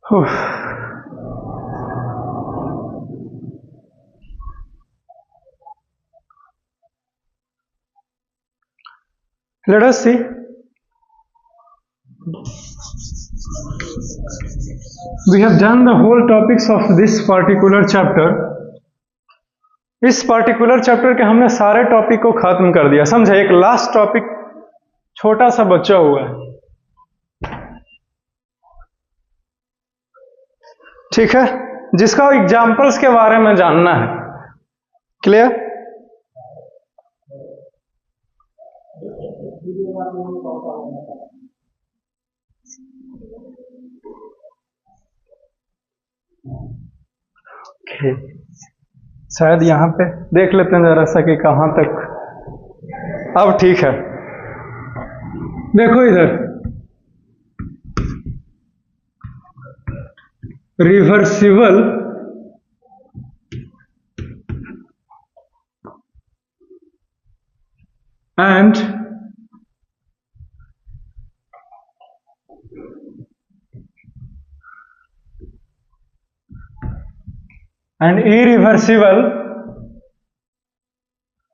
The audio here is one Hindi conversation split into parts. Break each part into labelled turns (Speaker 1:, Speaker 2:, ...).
Speaker 1: Oof. Let us see. We have done the whole topics of this particular chapter. इस पर्टिकुलर चैप्टर के हमने सारे टॉपिक को खत्म कर दिया, समझे। एक लास्ट टॉपिक छोटा सा बचा हुआ है, ठीक है, जिसका एग्जाम्पल्स के बारे में जानना है। क्लियर? शायद यहां पे देख लेते हैं जरा सा कि कहां तक। अब ठीक है, देखो इधर reversible and irreversible,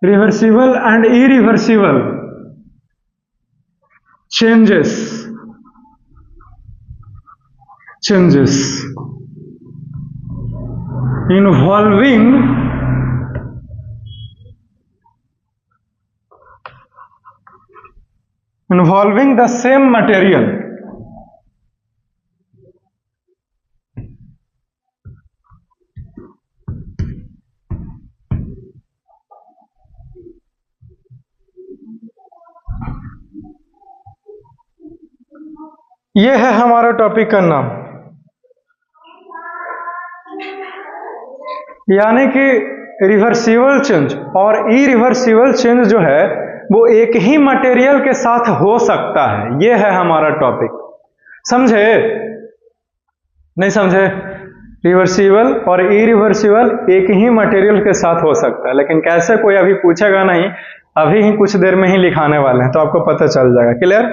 Speaker 1: reversible and irreversible changes involving the same material. ये है हमारा टॉपिक का नाम, यानी कि रिवर्सिबल चेंज और इरिवर्सिबल चेंज जो है वो एक ही मटेरियल के साथ हो सकता है। ये है हमारा टॉपिक, समझे? नहीं समझे? रिवर्सिबल और इरिवर्सिबल एक ही मटेरियल के साथ हो सकता है, लेकिन कैसे कोई अभी पूछेगा नहीं, अभी ही कुछ देर में ही लिखाने वाले हैं तो आपको पता चल जाएगा। क्लियर?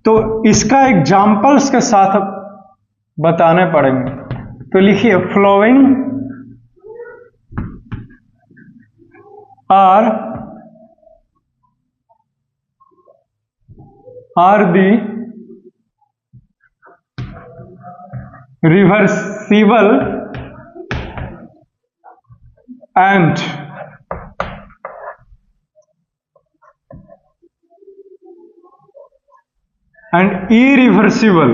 Speaker 1: तो इसका एग्जाम्पल्स के साथ बताने पड़ेंगे, तो लिखिए following are the reversible and irreversible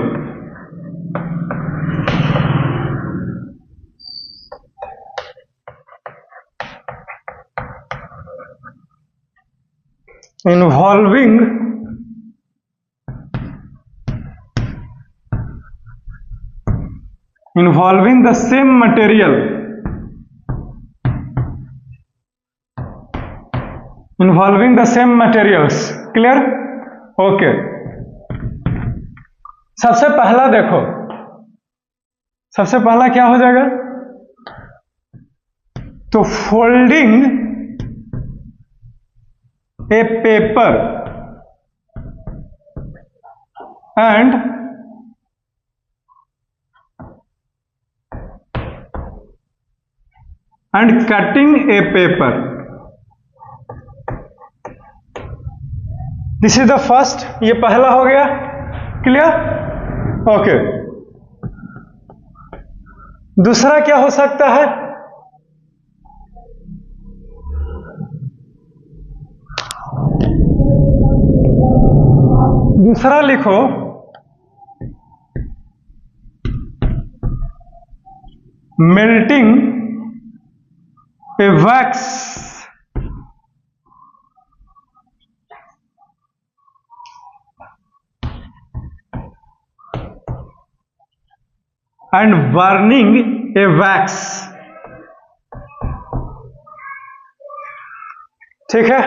Speaker 1: involving the same material, involving the same materials. Clear? Okay. सबसे पहला देखो, सबसे पहला क्या हो जाएगा? तो folding a paper and cutting a paper, this is the first, ये पहला हो गया। क्लियर? ओके। दूसरा क्या हो सकता है? दूसरा लिखो melting A wax and burning a wax. ठीक है?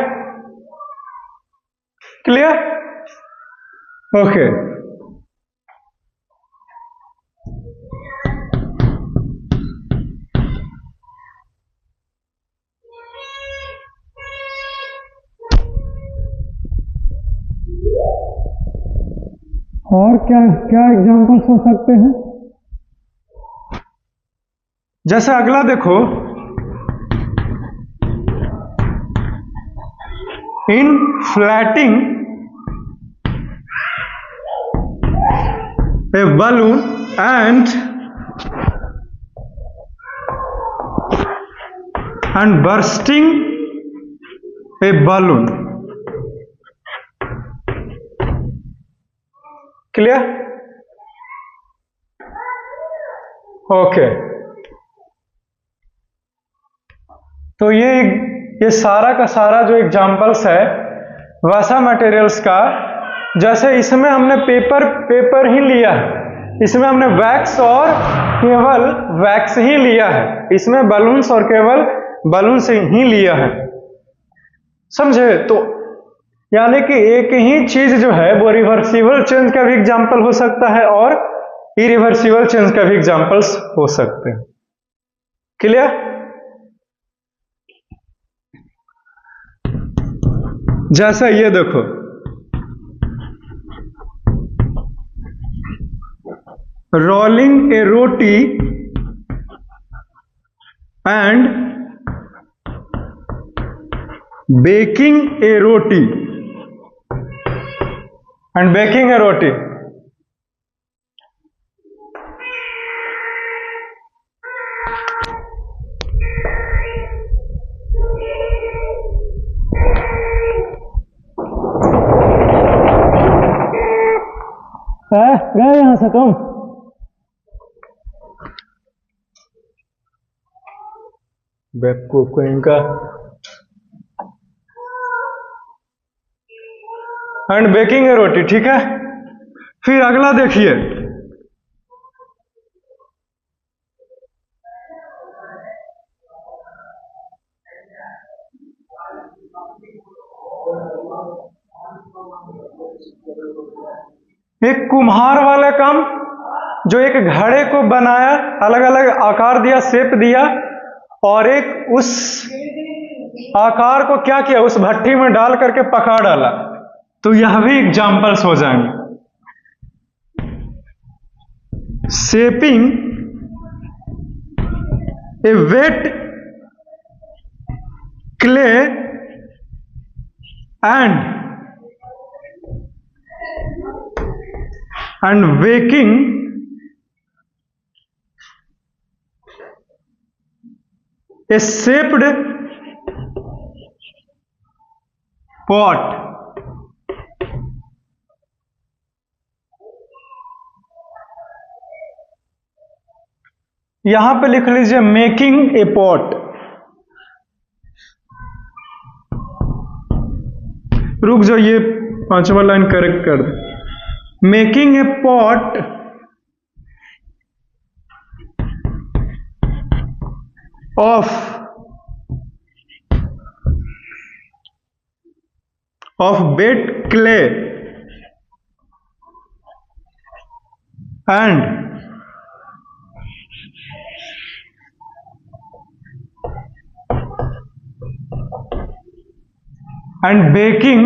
Speaker 1: क्लियर? ओके। और क्या क्या एग्जांपल्स हो सकते हैं? जैसे अगला देखो, इन फ्लैटिंग ए balloon and bursting a balloon. Clear? Okay, तो ये सारा का सारा जो एग्जांपल्स है वैसा मटेरियल्स का, जैसे इसमें हमने पेपर ही लिया है, इसमें हमने वैक्स और केवल वैक्स ही लिया है, इसमें बलून्स और केवल बलून्स ही लिया है, समझे? तो यानी कि एक ही चीज जो है वो रिवर्सिबल चेंज का भी एग्जांपल हो सकता है और इरिवर्सिबल चेंज का भी एग्जांपल्स हो सकते हैं। क्लियर? जैसा ये देखो, rolling a roti and baking a roti गए यहां से तुम? बेवकूफ को इनका। एंड बेकिंग ए रोटी, ठीक है। फिर अगला देखिए, एक कुम्हार वाला काम, जो एक घड़े को बनाया, अलग अलग आकार दिया, शेप दिया, और एक उस आकार को क्या किया, उस भट्टी में डाल करके पका डाला, तो यह भी एग्जाम्पल्स हो जाएंगे। Shaping A wait clay and baking a shaped pot. यहां पे लिख लीजिए मेकिंग ए पॉट। रुक जाओ, ये पांचवा लाइन करेक्ट कर दे। Making a pot of wet clay and baking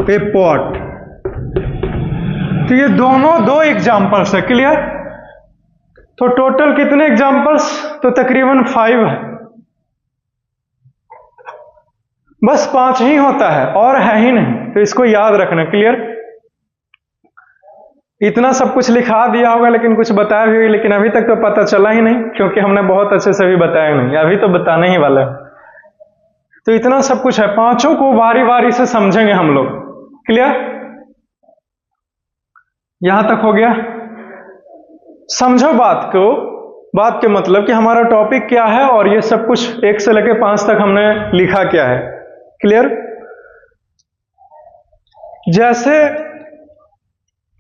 Speaker 1: a pot। तो ये दोनों दो एग्जाम्पल्स है। क्लियर? तो टोटल कितने एग्जाम्पल्स? तो तकरीबन 5 है, बस 5 ही होता है और है ही नहीं, तो इसको याद रखना। क्लियर? इतना सब कुछ लिखा दिया होगा लेकिन कुछ बताया भी, लेकिन अभी तक तो पता चला ही नहीं, क्योंकि हमने बहुत अच्छे से भी बताया नहीं, अभी तो बताने ही वाला है। तो इतना सब कुछ है, पांचों को बारी बारी से समझेंगे हम लोग। क्लियर? यहां तक हो गया? समझो बात को, बात के मतलब कि हमारा टॉपिक क्या है और ये सब कुछ 1 से लेकर 5 तक हमने लिखा क्या है। क्लियर? जैसे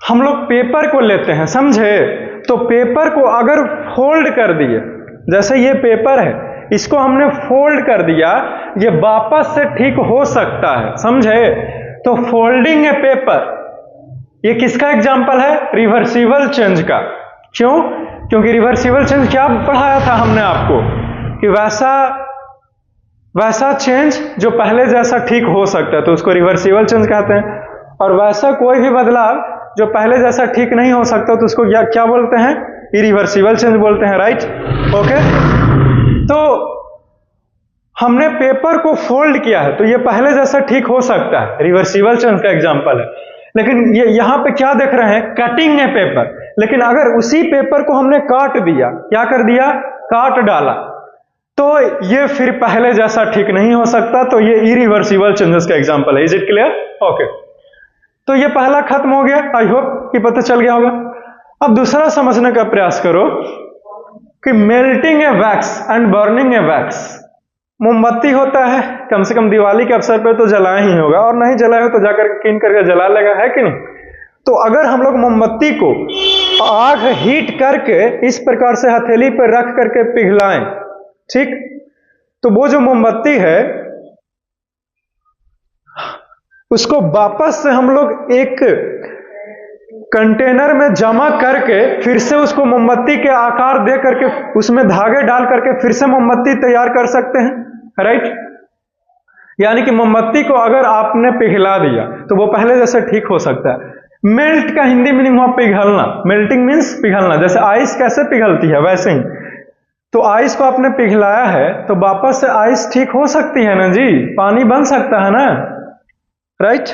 Speaker 1: हम लोग पेपर को लेते हैं, समझे? तो पेपर को अगर फोल्ड कर दिए, जैसे ये पेपर है, इसको हमने फोल्ड कर दिया, ये वापस से ठीक हो सकता है, समझे? तो फोल्डिंग ए पेपर, ये किसका एग्जाम्पल है? रिवर्सिबल चेंज का। क्यों? क्योंकि रिवर्सिबल चेंज क्या पढ़ाया था हमने आपको कि वैसा चेंज जो पहले जैसा ठीक हो सकता है, तो उसको रिवर्सिबल चेंज कहते हैं। और वैसा कोई भी बदलाव जो पहले जैसा ठीक नहीं हो सकता तो उसको क्या बोलते हैं? इरिवर्सिबल चेंज बोलते हैं, राइट? ओके, तो हमने पेपर को फोल्ड किया है तो ये पहले जैसा ठीक हो सकता है, रिवर्सिबल चेंज का एग्जांपल है। लेकिन ये यहां पे क्या देख रहे हैं? कटिंग है पेपर, लेकिन अगर उसी पेपर को हमने काट दिया, क्या कर दिया? काट डाला, तो ये फिर पहले जैसा ठीक नहीं हो सकता, तो ये इरिवर्सिबल चेंजेस का एग्जांपल है। Is it clear? ओके, तो ये पहला खत्म हो गया। आई होप कि पता चल गया होगा। अब दूसरा समझने का प्रयास करो कि melting A wax and burning A wax. मोमबत्ती होता है, कम से कम दिवाली के अवसर पर तो जलाया ही होगा, और नहीं जलाया हो तो जाकर कीन करके जला लेगा, है कि नहीं? तो अगर हम लोग मोमबत्ती को आग हीट करके इस प्रकार से हथेली पर रख करके पिघलाएं, ठीक, तो वो जो मोमबत्ती है उसको वापस से हम लोग एक कंटेनर में जमा करके फिर से उसको मोमबत्ती के आकार दे करके उसमें धागे डाल करके फिर से मोमबत्ती तैयार कर सकते हैं, राइट? यानी कि मोमबत्ती को अगर आपने पिघला दिया तो वो पहले जैसे ठीक हो सकता है। मेल्ट का हिंदी मीनिंग हुआ पिघलना, मेल्टिंग मीन्स पिघलना। जैसे आइस कैसे पिघलती है वैसे ही, तो आइस को आपने पिघलाया है तो वापस से आइस ठीक हो सकती है ना जी, पानी बन सकता है ना, राइट?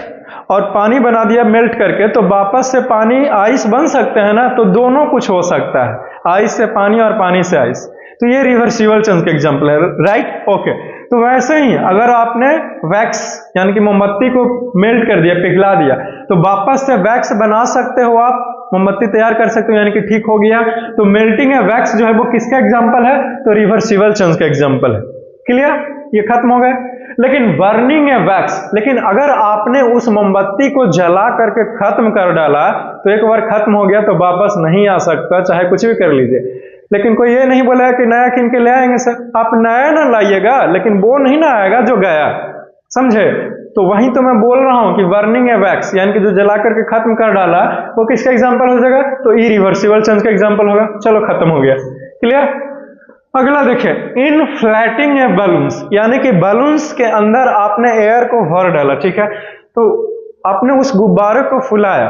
Speaker 1: और पानी बना दिया मेल्ट करके तो वापस से पानी आइस बन सकते हैं ना, तो दोनों कुछ हो सकता है, आइस से पानी और पानी से आइस। तो ये रिवर्सिबल चेंज का एग्जांपल है, राइट? ओके, तो वैसे ही अगर आपने वैक्स यानी कि मोमबत्ती को मेल्ट कर दिया, पिघला दिया, तो वापस से वैक्स बना सकते हो, आप मोमबत्ती तैयार कर सकते हो, यानी कि ठीक हो गया। तो मेल्टिंग है वैक्स जो है वो किसका एग्जांपल है? तो रिवर्सिबल चेंज का एग्जांपल है। क्लियर? ये खत्म हो गए। लेकिन बर्निंग है वैक्स, लेकिन अगर आपने उस मोमबत्ती को जला करके खत्म कर डाला तो एक बार खत्म हो गया तो वापस नहीं आ सकता, चाहे कुछ भी कर लीजिए। लेकिन कोई ये नहीं बोला कि नया किन के ले आएंगे सर, आप नया ना लाइएगा, लेकिन वो नहीं ना आएगा जो गया, समझे? तो वहीं तो मैं बोल रहा हूं कि बर्निंग है वैक्स यानी कि जो जला करके खत्म कर डाला वो किसका एग्जांपल हो जाएगा? तो इरिवर्सिबल चेंज का एग्जांपल होगा। चलो खत्म हो गया। क्लियर? अगला देखिए, इनफ्लेटिंग ए बलून्स, यानी कि बलून्स के अंदर आपने एयर को भर डाला, ठीक है? तो आपने उस गुब्बारे को फुलाया,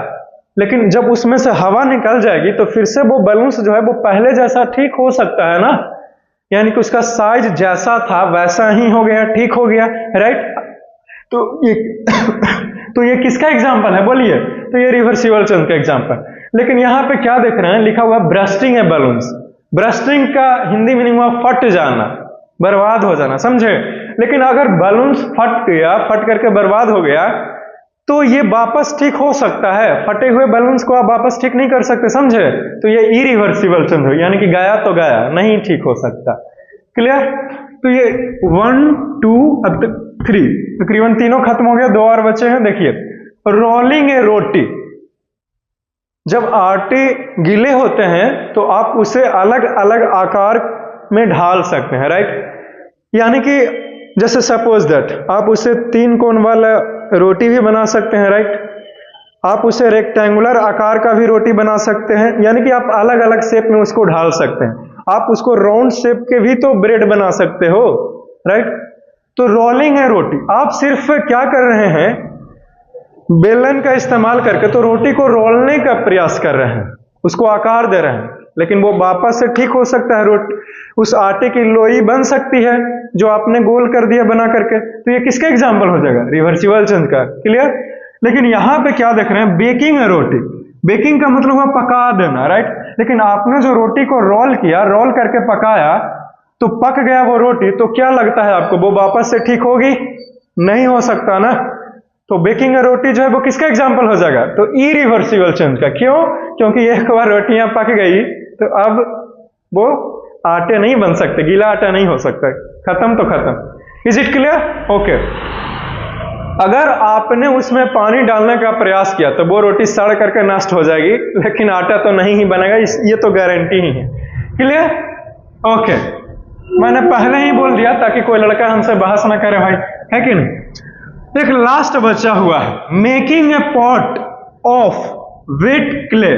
Speaker 1: लेकिन जब उसमें से हवा निकल जाएगी तो फिर से वो बलून्स जो है वो पहले जैसा ठीक हो सकता है ना, यानी कि उसका साइज जैसा था वैसा ही हो गया, ठीक हो गया, राइट? तो ये किसका एग्जांपल है बोलिए? तो ये रिवर्सिबल चेंज का एग्जांपल। लेकिन यहां पे क्या देख रहे हैं? लिखा हुआ ब्रस्टिंग है बलून्स। ब्रस्टिंग का हिंदी मीनिंग हुआ फट जाना, बर्बाद हो जाना, समझे? लेकिन अगर बलून्स फट गया, फट करके बर्बाद हो गया, तो ये वापस ठीक हो सकता है। फटे हुए बलून्स को आप वापस ठीक नहीं कर सकते, समझे? तो ये इरिवर्सिबल चेंज हो, यानी कि गया तो गया, नहीं ठीक हो सकता। क्लियर? तो ये 1 2 अब तक 3 तकरीबन तीनों खत्म हो गया, 2 और बचे हैं। देखिए, रोलिंग ए रोटी। जब आटे गीले होते हैं तो आप उसे अलग अलग आकार में ढाल सकते हैं, राइट? यानी कि जैसे सपोज दैट आप उसे 3 कोण वाला रोटी भी बना सकते हैं, राइट? आप उसे रेक्टेंगुलर आकार का भी रोटी बना सकते हैं, यानी कि आप अलग अलग शेप में उसको ढाल सकते हैं। आप उसको राउंड शेप के भी तो ब्रेड बना सकते हो, राइट? तो रोलिंग है रोटी, आप सिर्फ क्या कर रहे हैं? बेलन का इस्तेमाल करके तो रोटी को रोलने का प्रयास कर रहे हैं, उसको आकार दे रहे हैं, लेकिन वो वापस से ठीक हो सकता है। रोटी उस आटे की लोई बन सकती है जो आपने गोल कर दिया बना करके। तो ये किसका एग्जांपल हो जाएगा? रिवर्सिबल चेंज का। क्लियर? लेकिन यहां पे क्या देख रहे हैं? बेकिंग है रोटी। बेकिंग का मतलब हुआ पका देना, राइट? लेकिन आपने जो रोटी को रोल किया, रोल करके पकाया, तो पक गया वो रोटी, तो क्या लगता है आपको वो वापस से ठीक होगी? नहीं हो सकता ना। तो बेकिंग है रोटी जो है वो किसका एग्जांपल हो जाएगा? तो इरिवर्सिबल चेंज का। क्यों? क्योंकि एक बार रोटियां पक गई तो अब वो आटे नहीं बन सकते, गीला आटा नहीं हो सकता, खत्म तो खत्म। Is it clear? ओके। अगर आपने उसमें पानी डालने का प्रयास किया तो वो रोटी सड़ करके नष्ट हो जाएगी, लेकिन आटा तो नहीं ही बनेगा, ये तो गारंटी ही है। क्लियर? ओके। मैंने पहले ही बोल दिया ताकि कोई लड़का हमसे बहस ना करे भाई, है कि नहीं? एक लास्ट बचा हुआ है, making a pot of wait clay.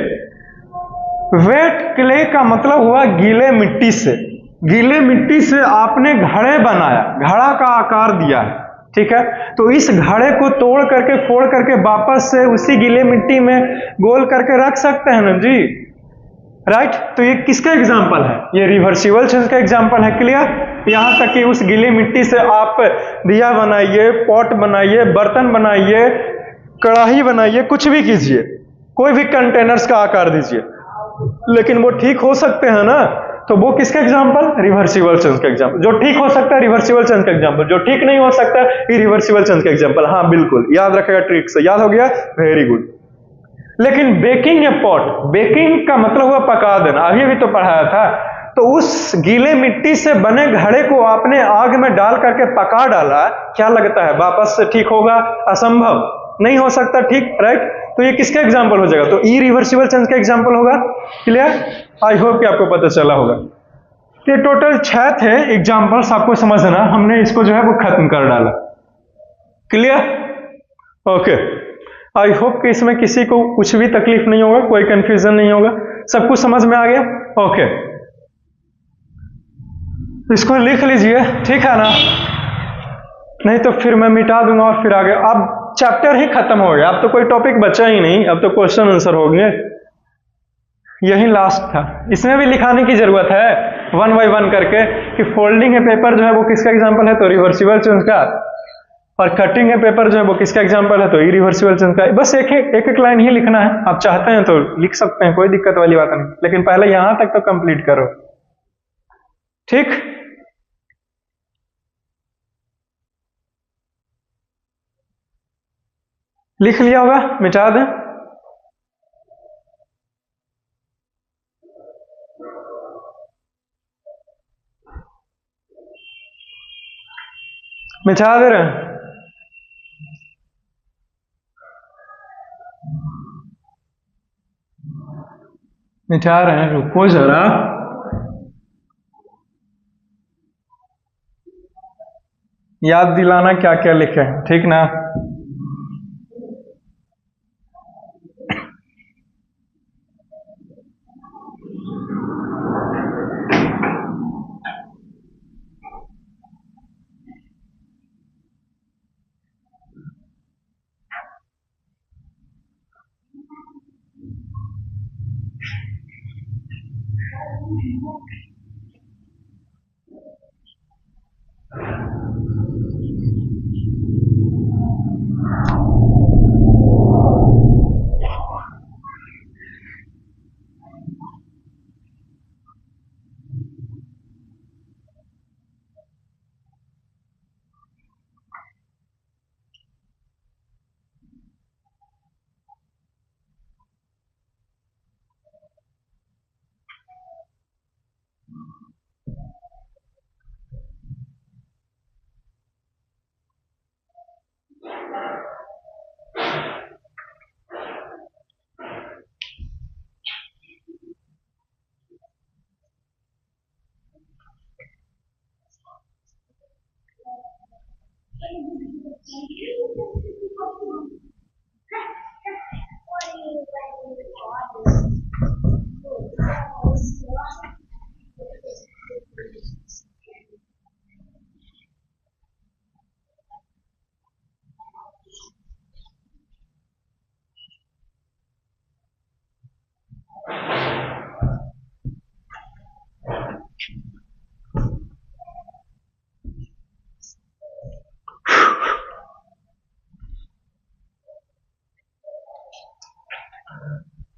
Speaker 1: Wait clay का मतलब हुआ गीले मिट्टी से। गीले मिट्टी से आपने घड़े बनाया, घड़ा का आकार दिया है, ठीक है, तो इस घड़े को तोड़ करके फोड़ करके वापस से उसी गीले मिट्टी में गोल करके रख सकते हैं ना जी, राइट। तो ये किसका एग्जाम्पल है? ये रिवर्सिबल चेंज का एग्जाम्पल है। क्लियर? यहां तक कि उस गीली मिट्टी से आप दिया बनाइए, पॉट बनाइए, बर्तन बनाइए, कढ़ाई बनाइए, कुछ भी कीजिए, कोई भी कंटेनर्स का आकार दीजिए, लेकिन वो ठीक हो सकते हैं ना। तो वो किसका एग्जाम्पल? रिवर्सिबल चेंज का एग्जाम्पल। जो ठीक हो सकता है रिवर्सिबल चेंज का एग्जाम्पल, जो ठीक नहीं हो सकता इरिवर्सिबल चेंज का एग्जाम्पल। हाँ बिल्कुल, याद रखेगा ट्रिक से। याद हो गया? Very good. लेकिन बेकिंग ए पॉट, बेकिंग का मतलब हुआ पका देना, अभी भी तो पढ़ाया था। तो उस गीले मिट्टी से बने घड़े को आपने आग में डाल करके पका डाला, क्या लगता है वापस से ठीक होगा? असंभव, नहीं हो सकता ठीक, राइट। तो ये किसका एग्जाम्पल हो जाएगा? तो इरिवर्सिबल चेंज का एग्जाम्पल होगा। क्लियर? आई होप कि आपको पता चला होगा। ये टोटल 6 थे एग्जाम्पल्स, आपको समझना, हमने इसको जो है वो खत्म कर डाला। क्लियर? ओके, आई होप कि इसमें किसी को कुछ भी तकलीफ नहीं होगा, कोई कंफ्यूजन नहीं होगा, सब कुछ समझ में आ गया। ओके, इसको लिख लीजिए, ठीक है ना? नहीं तो फिर मैं मिटा दूंगा और फिर आगे। अब चैप्टर ही खत्म हो गया, अब तो कोई टॉपिक बचा ही नहीं, अब तो क्वेश्चन आंसर हो गए। यही लास्ट था, इसमें भी लिखाने की जरूरत है 1 बाय 1 करके कि फोल्डिंग ए पेपर जो है वो किसका एग्जाम्पल है? तो रिवर्सिबल चेंज का। और कटिंग ए पेपर जो है वो किसका एग्जाम्पल है? तो इरिवर्सिबल चेंज का। बस एक एक लाइन ही लिखना है, आप चाहते हैं तो लिख सकते हैं, कोई दिक्कत वाली बात नहीं, लेकिन पहले यहां तक तो कंप्लीट करो, ठीक? लिख लिया होगा, मिटा दें? मिटा दे रहे हैं? मिटा रहे हैं, रुको जरा। याद दिलाना क्या क्या लिखे हैं, ठीक ना?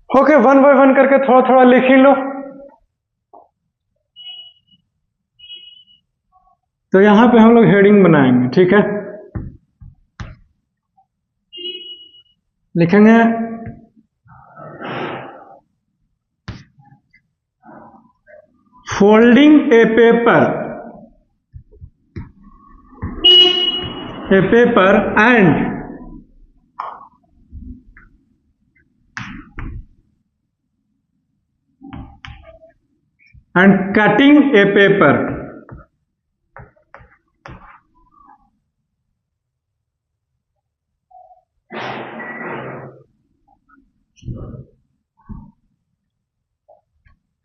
Speaker 1: ओके, 1 बाय 1 करके थोड़ा थोड़ा लिख ही लो। तो यहां पे हम लोग हेडिंग बनाएंगे, ठीक है? लिखेंगे folding a paper and cutting a paper.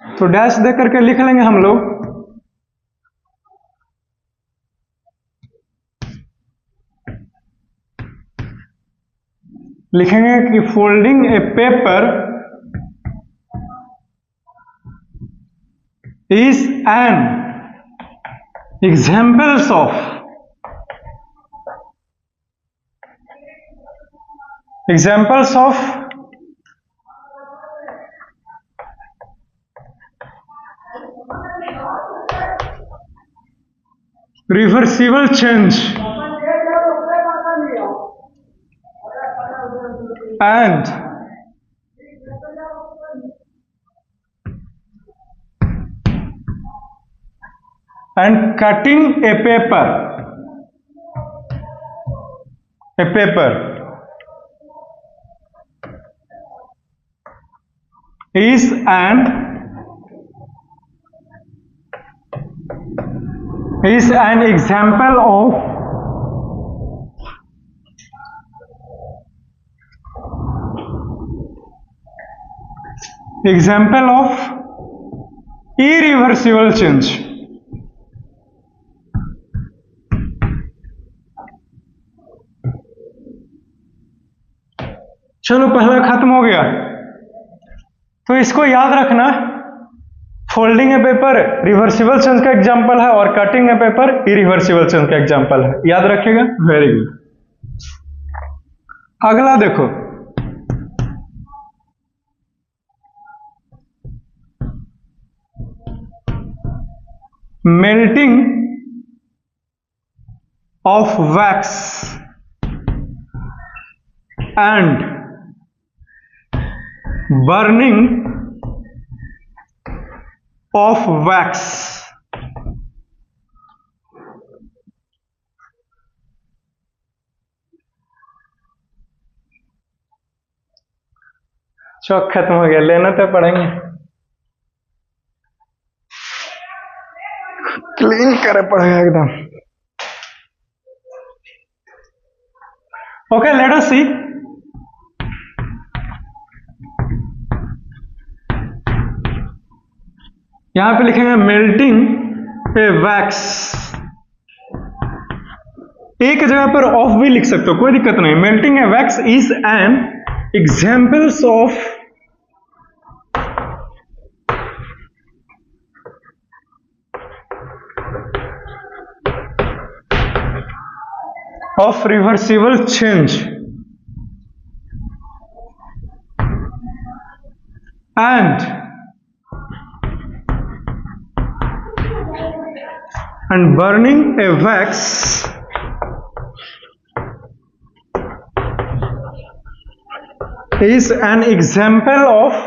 Speaker 1: तो डैश दे करके लिख लेंगे हम लोग लिखेंगे कि folding a paper is an examples of reversible change and cutting a paper is an example of irreversible change। चलो पहला खत्म हो गया, तो इसको याद रखना, folding a paper reversible change का एग्जांपल है और cutting a paper irreversible change का एग्जांपल है, याद रखिएगा। Very good. अगला देखो, melting of wax and burning of wax. Chalk खत्म हो गया, लेना तो पड़ेंगे, क्लीन करे पड़ेगा एकदम। ओके, लेट अस सी। यहां पे लिखेंगे मेल्टिंग ए वैक्स, एक जगह पर ऑफ भी लिख सकते हो, कोई दिक्कत नहीं। Melting A wax is an examples of reversible change and burning a wax is an example of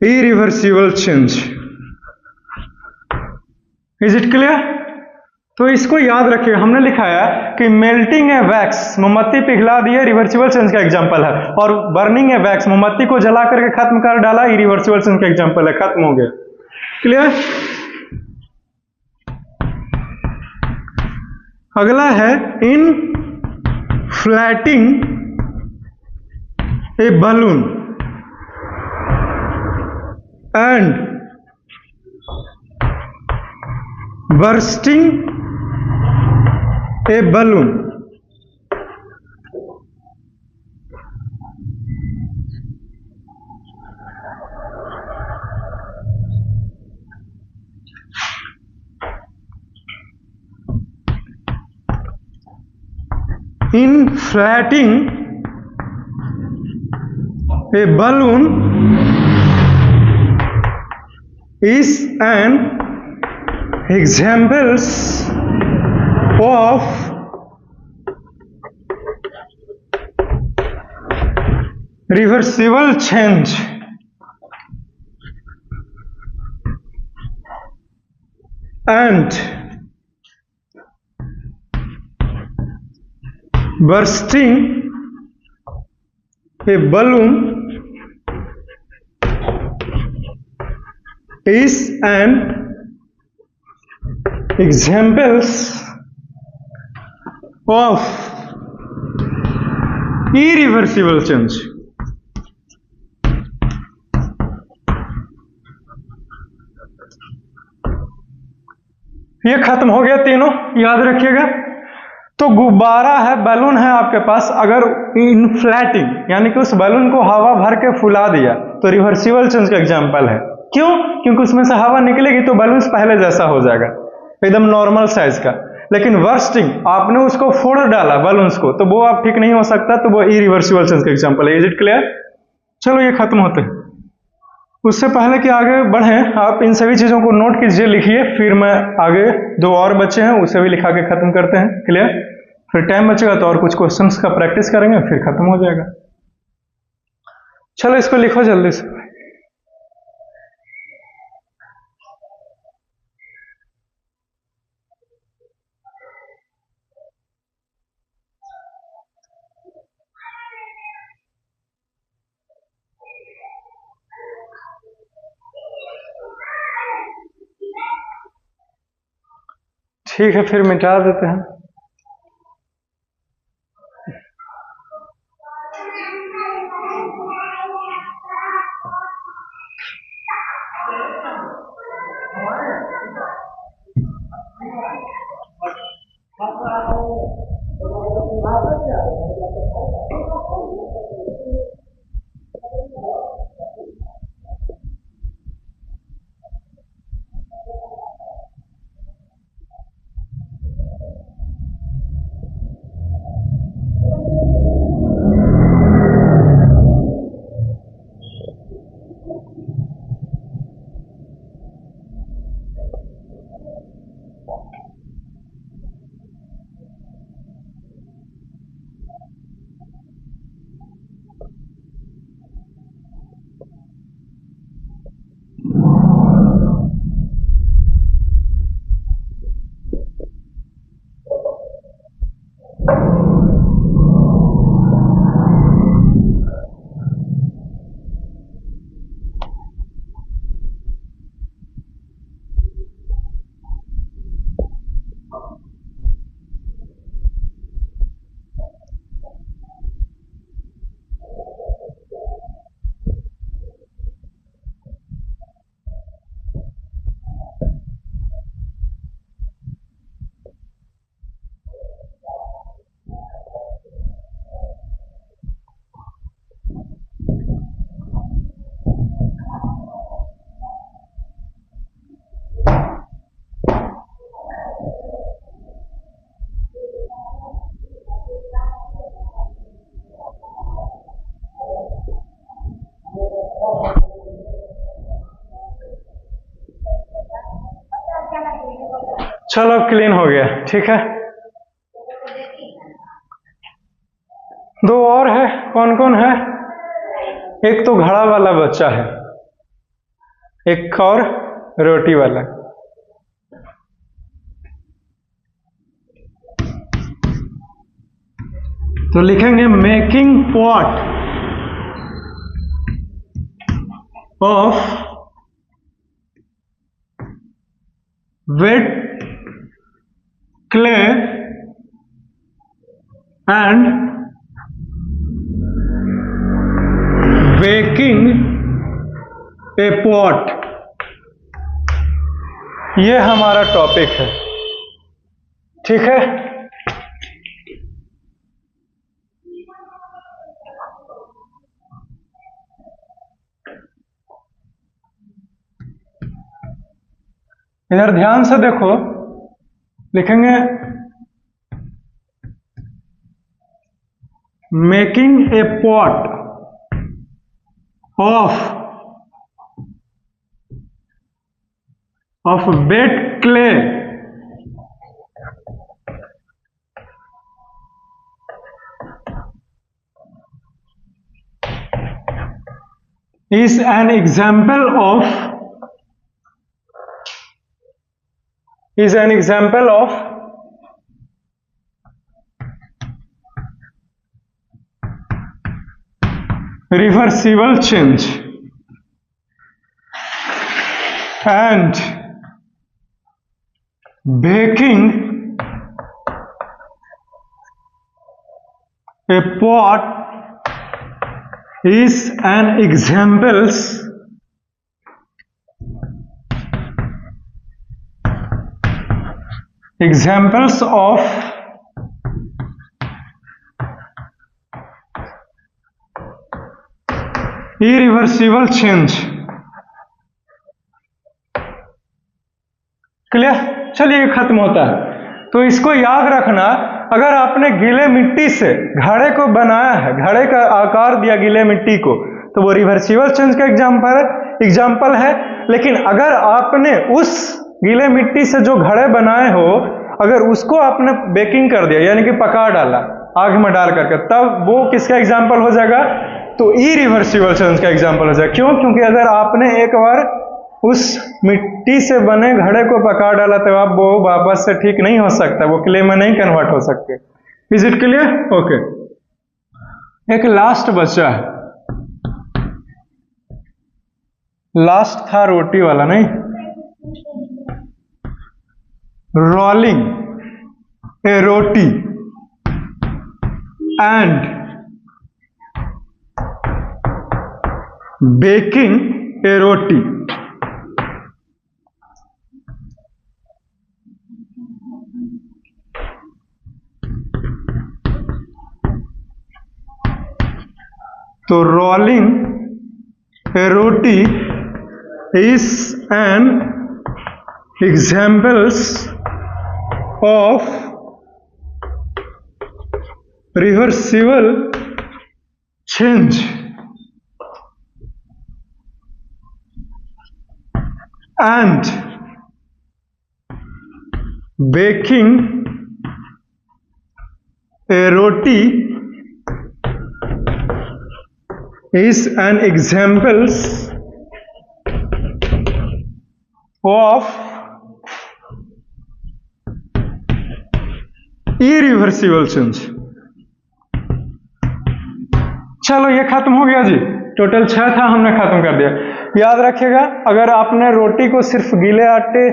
Speaker 1: irreversible change। Is it clear? तो इसको याद रखिए, हमने लिखा है कि मेल्टिंग ए वैक्स, मोमबत्ती पिघला दिए, रिवर्सिबल चेंज का एग्जांपल है, और बर्निंग ए वैक्स, मोमबत्ती को जला करके खत्म कर डाला, इरिवर्सिबल चेंज का एग्जांपल है, खत्म हो गया। क्लियर? अगला है इन फ्लैटिंग ए balloon and bursting a balloon। Inflating a balloon is an examples of reversible change and bursting a balloon is an examples of irreversible change। ये खत्म हो गया तीनों, याद रखिएगा। तो गुब्बारा है, बैलून है आपके पास, अगर इन्फ्लेटिंग यानी कि उस बैलून को हवा भर के फुला दिया तो रिवर्सिबल चेंज का एग्जांपल है। क्यों? क्योंकि उसमें से हवा निकलेगी तो बैलून पहले जैसा हो जाएगा, एकदम नॉर्मल साइज का। लेकिन वर्स्टिंग, आपने उसको फोड़ डाला बैलून्स को, तो वो आप ठीक नहीं हो सकता, तो वो इरिवर्सिबल चेंज का एग्जांपल है। Is it clear? चलो ये खत्म होते हैं। उससे पहले कि आगे बढ़ें, आप इन सभी चीजों को नोट कीजिए, लिखिए, फिर मैं आगे दो और बच्चे हैं उसे भी लिखा के खत्म करते हैं। क्लियर? फिर टाइम बचेगा तो और कुछ क्वेश्चंस का प्रैक्टिस करेंगे, फिर खत्म हो जाएगा। चलो इसको लिखो जल्दी से। ठीक है, फिर मिटा देते हैं। चलो क्लीन हो गया, ठीक है। दो और है, कौन कौन है? एक तो घड़ा वाला बच्चा है, एक और रोटी वाला। तो लिखेंगे making pot of wet clay and baking a pot, ये हमारा टॉपिक है, ठीक है। इधर ध्यान से देखो, लिखेंगे making a pot of wait clay is an example of reversible change and baking a pot is an example examples of irreversible change. Clear? चलिए खत्म होता है। तो इसको याद रखना, अगर आपने गीले मिट्टी से घड़े को बनाया है, घड़े का आकार दिया गीले मिट्टी को, तो वो रिवर्सिबल चेंज का एग्जाम्पल है। लेकिन अगर आपने उस गीले मिट्टी से जो घड़े बनाए हो, अगर उसको आपने बेकिंग कर दिया, यानी कि पका डाला आग में डाल करके, तब वो किसका एग्जाम्पल हो जाएगा? तो इरिवर्सिबल चेंज का एग्जाम्पल हो जाएगा। क्यों? क्योंकि अगर आपने एक बार उस मिट्टी से बने घड़े को पका डाला, तो आप वो वापस से ठीक नहीं हो सकता, वो क्ले में नहीं कन्वर्ट हो सकते। Is it clear? ओके। एक लास्ट बचा है, लास्ट था रोटी वाला, नहीं? Rolling a roti and baking a roti. तो rolling a roti is an examples of reversible change and baking a roti is an examples of irreversible change। चलो ये खत्म हो गया जी। टोटल 6 था, हमने खत्म कर दिया। याद रखिएगा, अगर आपने रोटी को सिर्फ गीले आटे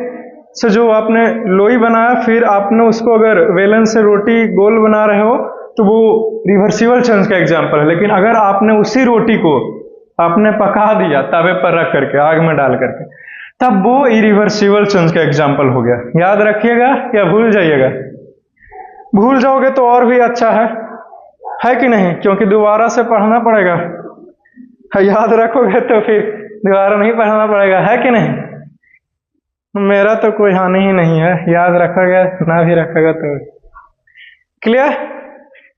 Speaker 1: से जो आपने लोई बनाया, फिर आपने उसको अगर वेलन से रोटी गोल बना रहे हो, तो वो रिवर्सिबल चेंज का एग्जाम्पल है। लेकिन अगर आपने उसी रोटी को आपने पका दिया तवे पर रख करके, आग में डाल करके, तब वो इरिवर्सिबल चेंज का एग्जाम्पल हो गया। याद रखिएगा या भूल जाइएगा? भूल जाओगे तो और भी अच्छा है कि नहीं? क्योंकि दोबारा से पढ़ना पड़ेगा। याद रखोगे तो फिर दोबारा नहीं पढ़ना पड़ेगा, है कि नहीं? मेरा तो कोई हानि ही नहीं है, याद रखोगे ना भी रखोगे तो। क्लियर?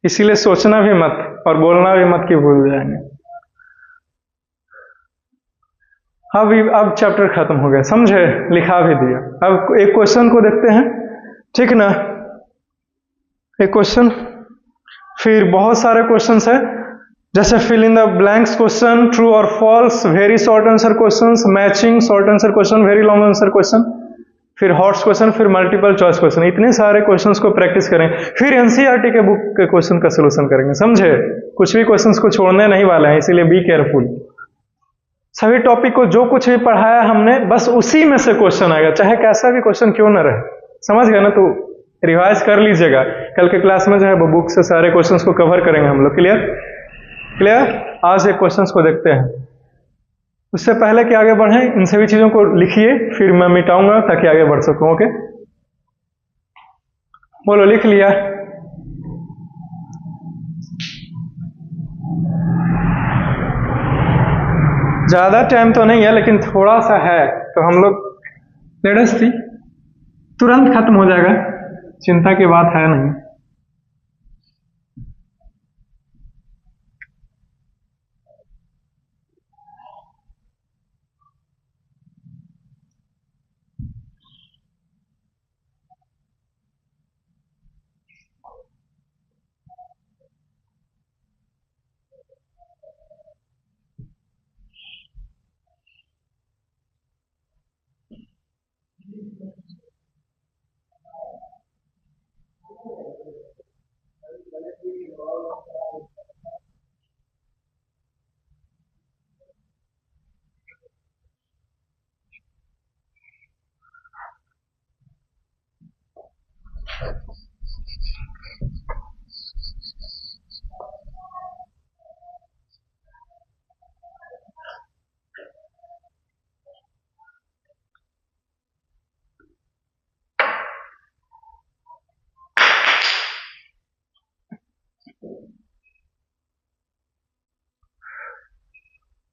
Speaker 1: इसीलिए सोचना भी मत और बोलना भी मत कि भूल जाएंगे। अब चैप्टर खत्म हो गया, समझे? लिखा भी दिया। अब एक क्वेश्चन को देखते हैं, ठीक ना? एक क्वेश्चन, फिर बहुत सारे क्वेश्चंस है, जैसे fill in the blanks question, true और false, very short answer questions, matching, short answer question, very long answer question, फिर हॉट्स क्वेश्चन, फिर मल्टीपल चॉइस क्वेश्चन। इतने सारे क्वेश्चंस को प्रैक्टिस करें, फिर एनसीईआरटी के बुक के क्वेश्चन का सोल्यूशन करेंगे, समझे? कुछ भी क्वेश्चंस को छोड़ने नहीं वाले हैं, इसीलिए बी केयरफुल। सभी टॉपिक को जो कुछ भी पढ़ाया हमने, बस उसी में से क्वेश्चन आएगा, चाहे कैसा भी क्वेश्चन क्यों ना रहे। समझ गए ना? तो रिवाइज कर लीजिएगा, कल के क्लास में जो है वो बुक से सारे क्वेश्चंस को कवर करेंगे हम लोग। क्लियर? आज एक क्वेश्चंस को देखते हैं। उससे पहले कि आगे बढ़ें, इन सभी चीजों को लिखिए, फिर मैं मिटाऊंगा ताकि आगे बढ़ सकूं। ओके, बोलो, लिख लिया? ज्यादा टाइम तो नहीं है, लेकिन थोड़ा सा है, तो हम लोग लेटेस्ट थी, तुरंत खत्म हो जाएगा, चिंता की बात है नहीं।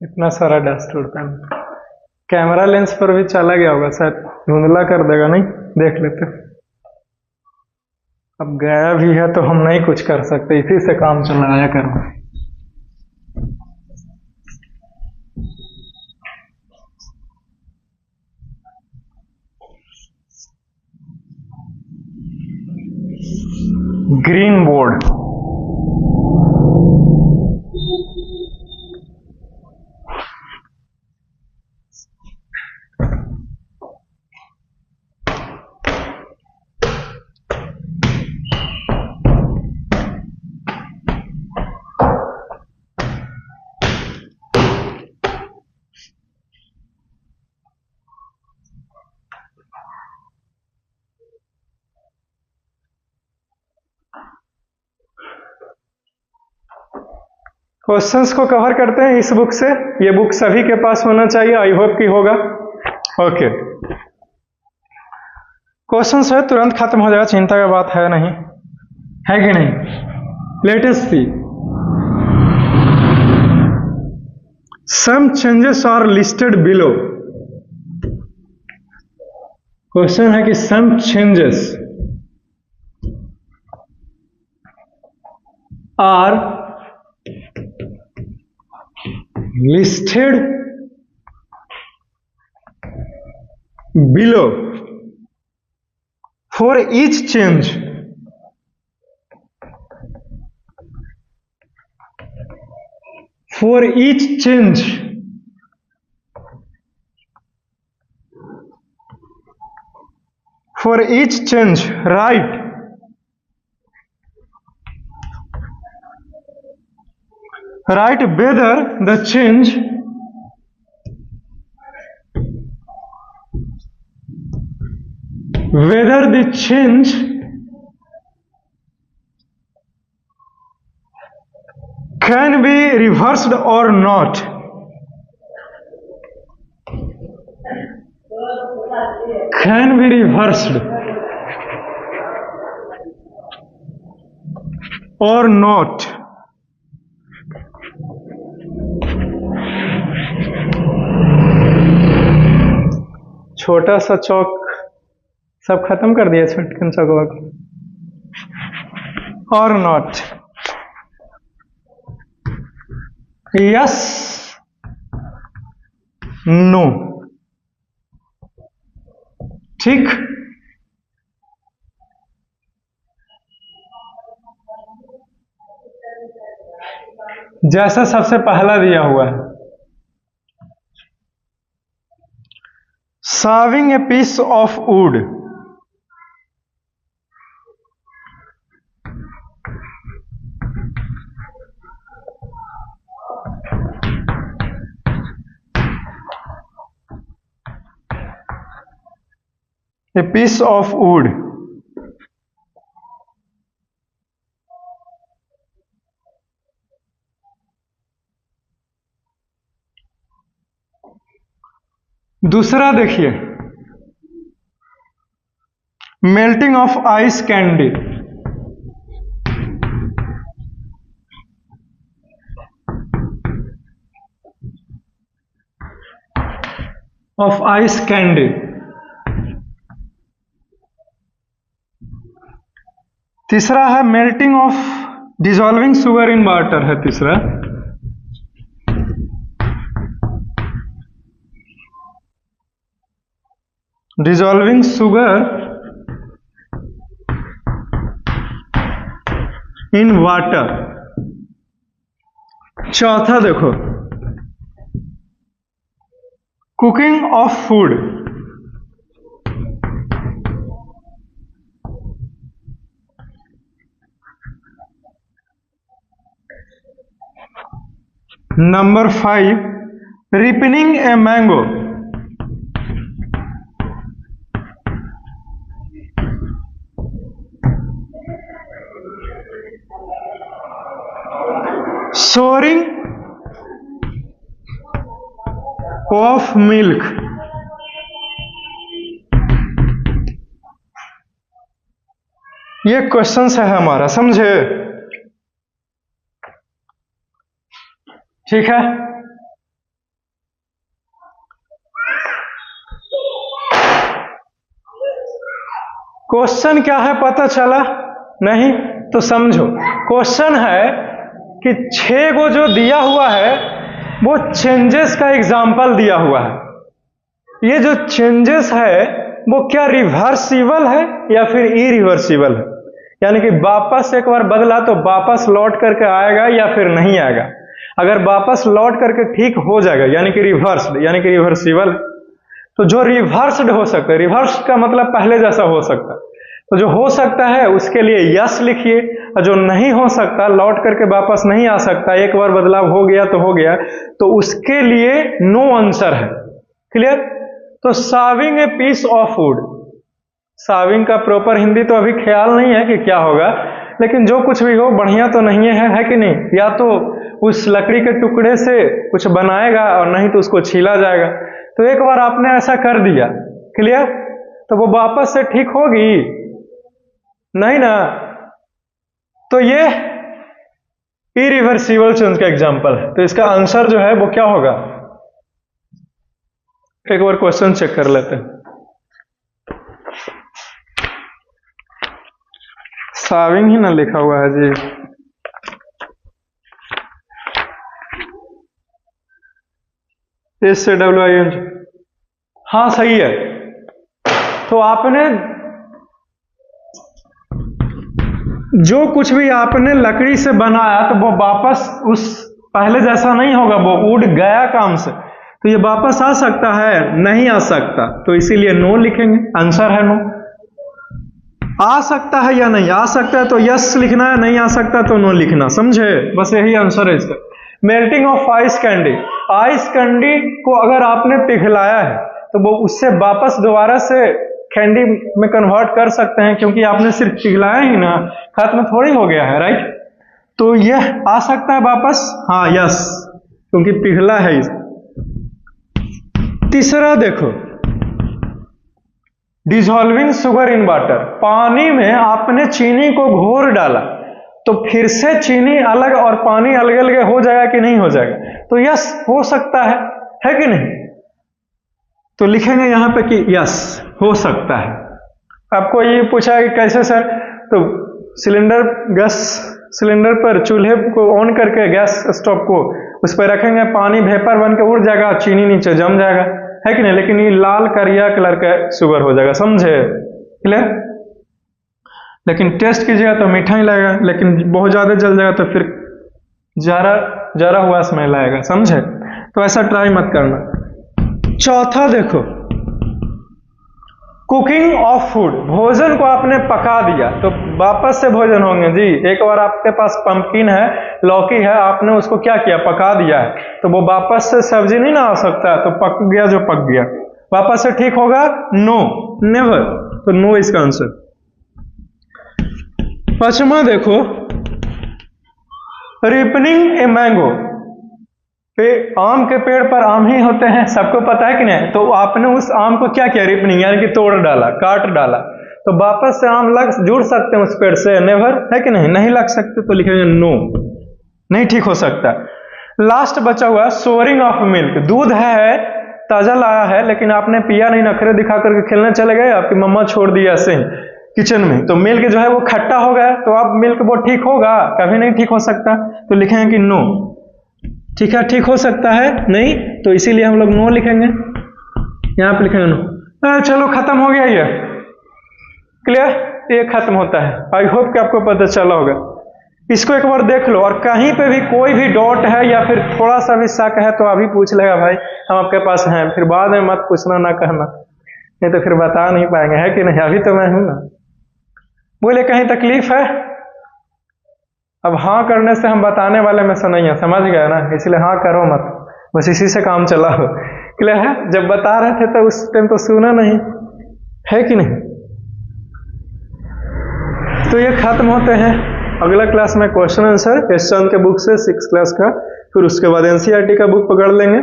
Speaker 1: इतना सारा डस्टूड पेन कैमरा लेंस पर भी चला गया होगा शायद, धुंधला कर देगा। नहीं, देख लेते। अब गया भी है तो हम नहीं कुछ कर सकते, इसी से काम चलाया करो। ग्रीन बोर्ड, क्वेश्चंस को कवर करते हैं इस बुक से। ये बुक सभी के पास होना चाहिए, आई होप कि होगा। ओके, क्वेश्चंस है, तुरंत खत्म हो जाएगा, चिंता की बात है नहीं, है कि नहीं। Let us see, some changes are listed below. Question है कि some changes are listed below. For each change, for each change write whether the change can be reversed or not. Can be reversed or not. छोटा सा चौक सब खत्म कर दिया, छटकन चौकवा को। और नॉट, यस, नो, ठीक। जैसा सबसे पहला दिया हुआ है, Sawing a piece of wood. A piece of wood. दूसरा देखिए, melting of ice candy. Of ice candy. तीसरा है melting of dissolving sugar in water है तीसरा। Dissolving sugar in water. चौथा देखो, cooking of food. Number 5, ripening a mango. Souring of milk. ये क्वेश्चन है हमारा, समझे? ठीक है, क्वेश्चन क्या है पता चला? नहीं तो समझो, क्वेश्चन है कि 6 को जो दिया हुआ है वो चेंजेस का एग्जाम्पल दिया हुआ है। ये जो चेंजेस है वो क्या रिवर्सिबल है या फिर इरिवर्सिबल है? यानी कि वापस एक बार बदला तो वापस लौट करके आएगा या फिर नहीं आएगा। अगर वापस लौट करके ठीक हो जाएगा यानी कि रिवर्स्ड, यानी कि रिवर्सिबल। तो जो रिवर्स्ड हो सकता है, रिवर्स का मतलब पहले जैसा हो सकता है, तो जो हो सकता है उसके लिए यस लिखिए, और जो नहीं हो सकता, लौट करके वापस नहीं आ सकता, एक बार बदलाव हो गया तो हो गया, तो उसके लिए नो आंसर है। क्लियर? तो serving a piece of food, serving का प्रॉपर हिंदी तो अभी ख्याल नहीं है कि क्या होगा, लेकिन जो कुछ भी हो बढ़िया तो नहीं है कि नहीं? या तो उस लकड़ी के टुकड़े से कुछ बनाएगा और नहीं तो उसको छीला जाएगा। तो एक बार आपने ऐसा कर दिया, क्लियर, तो वो वापस से ठीक होगी नहीं ना? तो ये इरिवर्सिबल चेंज का एग्जांपल है। तो इसका आंसर जो है वो क्या होगा? एक बार क्वेश्चन चेक कर लेते हैं। सर्विंग ही ना लिखा हुआ है जी। SWING, हाँ सही है। तो आपने जो कुछ भी आपने लकड़ी से बनाया तो वो वापस उस पहले जैसा नहीं होगा, वो उड़ गया काम से, तो ये वापस आ सकता है? नहीं आ सकता, तो इसीलिए नो लिखेंगे। आंसर है नो। आ सकता है या नहीं? आ सकता है तो यस लिखना है, नहीं आ सकता तो नो लिखना। समझे? बस यही आंसर है इसका। Melting of ice candy, ice candy को अगर आपने पिघलाया है तो वो उससे वापस दोबारा से कैंडी में कन्वर्ट कर सकते हैं, क्योंकि आपने सिर्फ पिघलाया ही ना, खत्म थोड़ी हो गया है, राइट? तो यह आ सकता है वापस? हाँ यस, क्योंकि पिघला है। तीसरा देखो, डिसॉल्विंग शुगर इन वाटर, पानी में आपने चीनी को घोर डाला तो फिर से चीनी अलग और पानी अलग अलग हो जाएगा कि नहीं हो जाएगा? तो यस हो सकता है कि नहीं? तो लिखेंगे यहां पे कि यस हो सकता है। आपको ये पूछा है कि कैसे सर? तो सिलेंडर, गैस सिलेंडर पर चूल्हे को ऑन करके गैस स्टोव को उस पर रखेंगे, पानी वेपर बन के उड़ जाएगा, चीनी नीचे जम जाएगा, है कि नहीं? लेकिन ये लाल करिया कलर का शुगर हो जाएगा। समझे? क्लियर? लेकिन टेस्ट कीजिएगा तो मीठा ही लगेगा, लेकिन बहुत ज्यादा जल जाएगा तो फिर जरा हुआ स्मेल आएगा। समझे? तो ऐसा ट्राई मत करना। चौथा देखो, कुकिंग ऑफ फूड, भोजन को आपने पका दिया तो वापस से भोजन होंगे जी। एक बार आपके पास पंपकिन है, लौकी है, आपने उसको क्या किया? पका दिया है, तो वो वापस से सब्जी नहीं ना आ सकता, तो पक गया जो पक गया, वापस से ठीक होगा? No, never. तो नो इसका आंसर। पांचवा देखो, रिपनिंग ए मैंगो, आम के पेड़ पर आम ही होते हैं, सबको पता है कि नहीं? तो आपने उस आम को क्या किया? रिपनिंग, यानी कि तोड़ डाला, काट डाला, तो वापस से आम जुड़ सकते हैं उस पेड़ से? नेवर, है कि नहीं? नहीं लग सकते, तो लिखेंगे नो, नहीं ठीक हो सकता। लास्ट बचा हुआ सोरिंग ऑफ मिल्क, दूध है, ताजा लाया है, लेकिन आपने पिया नहीं, नखरे दिखा करके खेलने चले गए, आपकी मम्मा छोड़ दी ऐसे ही किचन में, तो मिल्क जो है वो खट्टा हो गया, तो अब मिल्क वो ठीक होगा? कभी नहीं ठीक हो सकता, तो लिखेंगे कि नो। ठीक है, ठीक हो सकता है नहीं, तो इसीलिए हम लोग नो लिखेंगे, यहां पे लिखेंगे नो। चलो खत्म हो गया ये। क्लियर? ये खत्म होता है। आई होप कि आपको पता चला होगा। इसको एक बार देख लो, और कहीं पे भी कोई भी डॉट है या फिर थोड़ा सा भी शक है तो अभी पूछ लेगा, भाई हम आपके पास हैं, फिर बाद में मत पूछना, ना कहना, नहीं तो फिर बता नहीं पाएंगे, है कि नहीं? अभी तो मैं हूं ना। बोले कहीं तकलीफ है? अब हाँ करने से हम बताने वाले में से नहीं है, समझ गए ना? इसलिए हाँ करो मत, बस इसी से काम चला हो। क्लियर है? जब बता रहे थे तो उस टाइम तो सुना नहीं, है कि नहीं? तो ये खत्म होते हैं। अगला क्लास में क्वेश्चन आंसर यशचंद के बुक से 6th क्लास का, फिर उसके बाद NCERT का बुक पकड़ लेंगे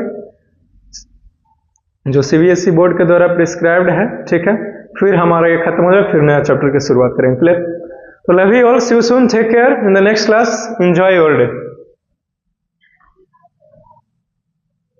Speaker 1: जो CBSE बोर्ड के द्वारा प्रिस्क्राइब्ड है। ठीक है, फिर हमारा ये खत्म हो जाए, फिर नया चैप्टर की शुरुआत करेंगे। क्लियर? तो love you all, see you soon, take care in the next class, enjoy your day.